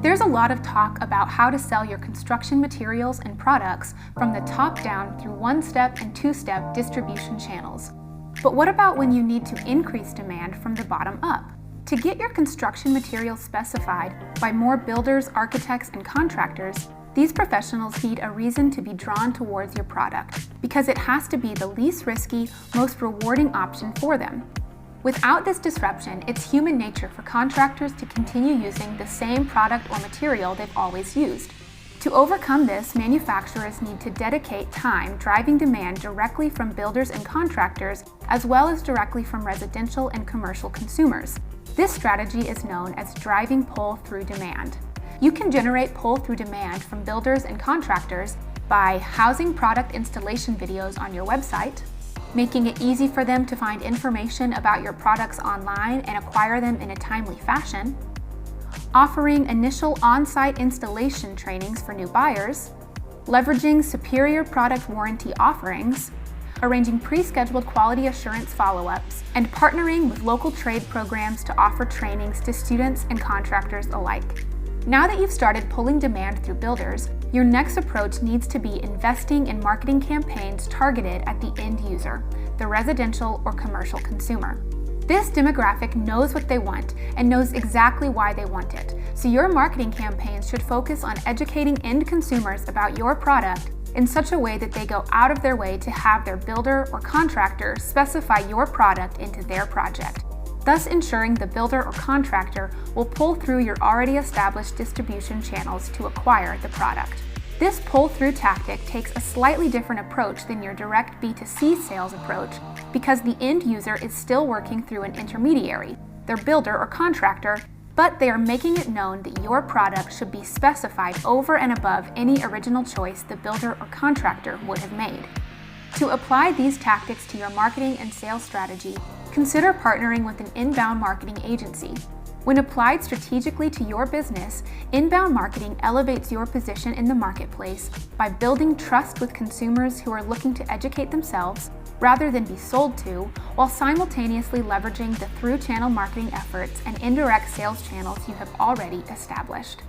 There's a lot of talk about how to sell your construction materials and products from the top down through one-step and two-step distribution channels. But what about when you need to increase demand from the bottom up? To get your construction materials specified by more builders, architects, and contractors, these professionals need a reason to be drawn towards your product because it has to be the least risky, most rewarding option for them. Without this disruption, it's human nature for contractors to continue using the same product or material they've always used. To overcome this, manufacturers need to dedicate time driving demand directly from builders and contractors, as well as directly from residential and commercial consumers. This strategy is known as driving pull-through demand. You can generate pull-through demand from builders and contractors by housing product installation videos on your website, making it easy for them to find information about your products online and acquire them in a timely fashion, offering initial on-site installation trainings for new buyers, leveraging superior product warranty offerings, arranging pre-scheduled quality assurance follow-ups, and partnering with local trade programs to offer trainings to students and contractors alike. Now that you've started pulling demand through builders, your next approach needs to be investing in marketing campaigns targeted at the end user, the residential or commercial consumer. This demographic knows what they want and knows exactly why they want it, so your marketing campaigns should focus on educating end consumers about your product in such a way that they go out of their way to have their builder or contractor specify your product into their project, thus ensuring the builder or contractor will pull through your already established distribution channels to acquire the product. This pull-through tactic takes a slightly different approach than your direct B2C sales approach because the end user is still working through an intermediary, their builder or contractor, but they are making it known that your product should be specified over and above any original choice the builder or contractor would have made. To apply these tactics to your marketing and sales strategy, consider partnering with an inbound marketing agency. When applied strategically to your business, inbound marketing elevates your position in the marketplace by building trust with consumers who are looking to educate themselves rather than be sold to, while simultaneously leveraging the through-channel marketing efforts and indirect sales channels you have already established.